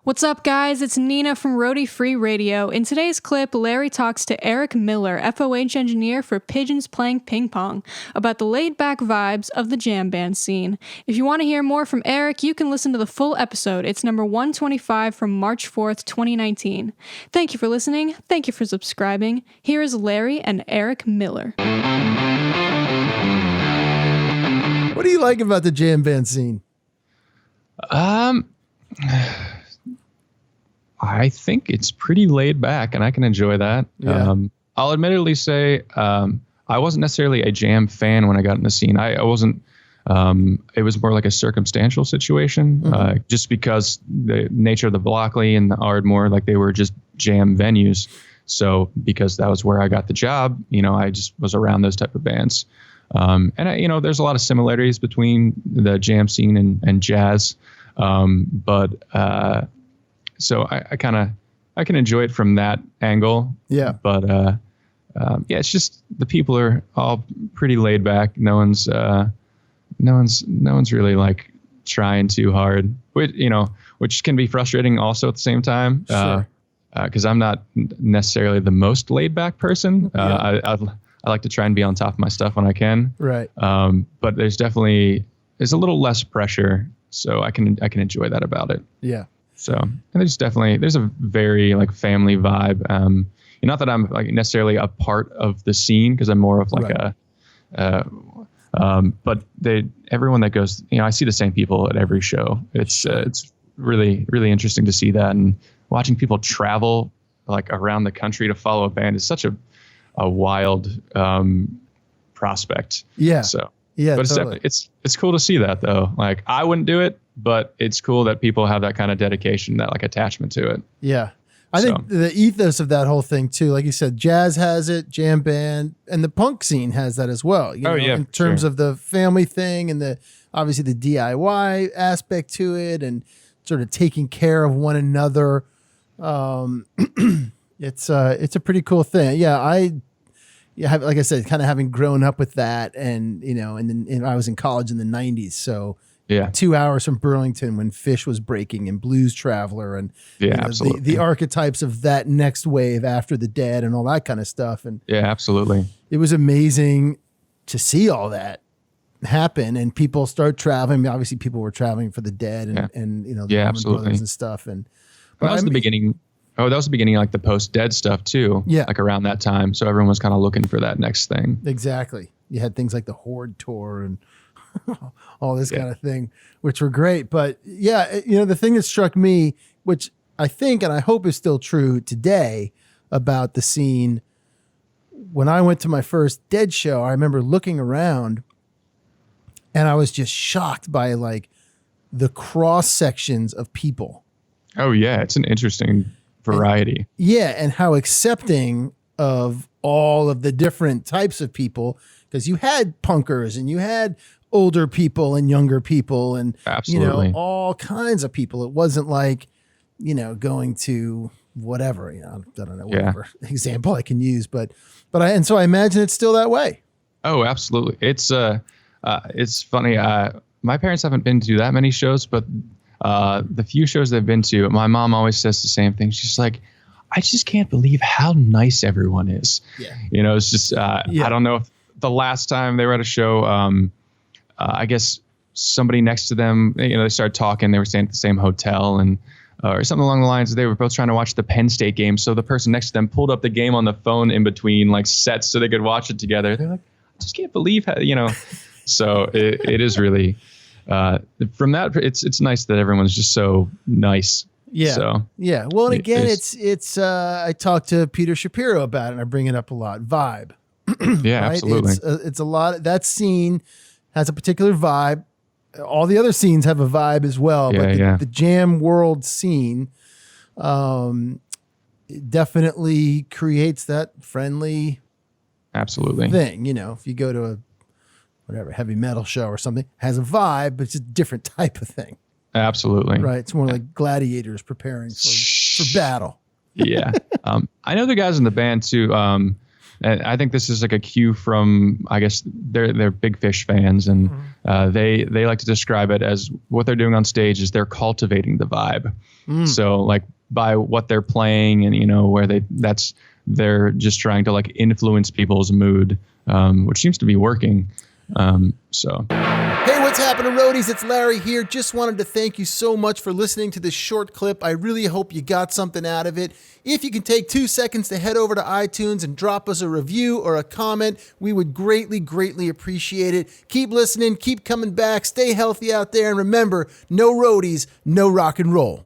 What's up, guys? It's Nina from ROADIE Free Radio. In today's clip, Larry talks to Erich Miller, FOH Engineer for Pigeons Playing Ping Pong, about the laid-back vibes of the jam band scene. If you want to hear more from Erich, you can listen to the full episode. It's number 125 from March 4th, 2019. Thank you for listening. Thank you for subscribing. Here is Larry and Erich Miller. What do you like about the jam band scene? I think it's pretty laid back, and I can enjoy that. Yeah. I'll admittedly say I wasn't necessarily a jam fan when I got in the scene. I wasn't. It was more like a circumstantial situation, just because the nature of the Blockley and the Ardmore, like they were just jam venues. So because that was where I got the job, I just was around those type of bands. And there's a lot of similarities between the jam scene and jazz, so I can enjoy it from that angle. Yeah. But it's just the people are all pretty laid back. No one's really like trying too hard, which can be frustrating also at the same time. Sure. Because I'm not necessarily the most laid back person. I like to try and be on top of my stuff when I can. Right. But there's a little less pressure, so I can enjoy that about it. Yeah. So, and there's a very like family vibe. Not that I'm like necessarily a part of the scene, because I'm more of like but everyone that goes, I see the same people at every show. It's really, really interesting to see that, and watching people travel like around the country to follow a band is such a wild prospect. Yeah. So yeah, but totally. it's cool to see that though. Like I wouldn't do it, but it's cool that people have that kind of dedication, that like attachment to it. Yeah. I think the ethos of that whole thing too, like you said, jazz has it, jam band, and the punk scene has that as well. In terms of the family thing and obviously the DIY aspect to it, and sort of taking care of one another. It's a pretty cool thing. Yeah. Like I said, kind of having grown up with that, and and then I was in college in the 90s, so yeah, 2 hours from Burlington when Fish was breaking and Blues Traveler, and absolutely the archetypes of that next wave after the Dead and all that kind of stuff. And yeah, absolutely, it was amazing to see all that happen and people start traveling. I mean, obviously, people were traveling for the Dead and the Allman Brothers and stuff. And that was the beginning. Oh, that was the beginning of like the post-Dead stuff too. Yeah. Like around that time. So everyone was kind of looking for that next thing. Exactly. You had things like the Horde Tour and all this kind of thing, which were great. But yeah, the thing that struck me, which I think and I hope is still true today about the scene, when I went to my first Dead show, I remember looking around and I was just shocked by like the cross sections of people. Oh yeah. It's an interesting variety. And how accepting of all of the different types of people, because you had punkers and you had older people and younger people and absolutely all kinds of people. It wasn't like going to whatever, I don't know whatever example I can use, but so I imagine it's still that way. Oh, absolutely. It's funny. My parents haven't been to that many shows, but the few shows they've been to, my mom always says the same thing. She's like, I just can't believe how nice everyone is. Yeah. It's just, I don't know if the last time they were at a show, I guess somebody next to them, they started talking, they were staying at the same hotel and, or something along the lines. They were both trying to watch the Penn State game. So the person next to them pulled up the game on the phone in between like sets so they could watch it together. They're like, I just can't believe how, so it is really, from that, it's nice that everyone's just so nice. Yeah. So, yeah. Well, and again, it's I talked to Peter Shapiro about it, and I bring it up a lot. Vibe. Yeah, right? absolutely. It's a lot. That scene has a particular vibe. All the other scenes have a vibe as well. Yeah, but the jam world scene definitely creates that friendly absolutely thing. If you go to a whatever heavy metal show or something, has a vibe, but it's a different type of thing. Absolutely. Right. It's more like gladiators preparing for battle. Yeah. I know the guys in the band too. And I think this is like a cue from, I guess they're Big Fish fans, and they like to describe it as what they're doing on stage is they're cultivating the vibe. So like by what they're playing, and where they're just trying to like influence people's mood, which seems to be working. Hey, what's happening, roadies? It's Larry here. Just wanted to thank you so much for listening to this short clip. I really hope you got something out of it. If you can take 2 seconds to head over to iTunes and drop us a review or a comment, we would greatly, greatly appreciate it. Keep listening, keep coming back, stay healthy out there, and remember, no roadies, no rock and roll.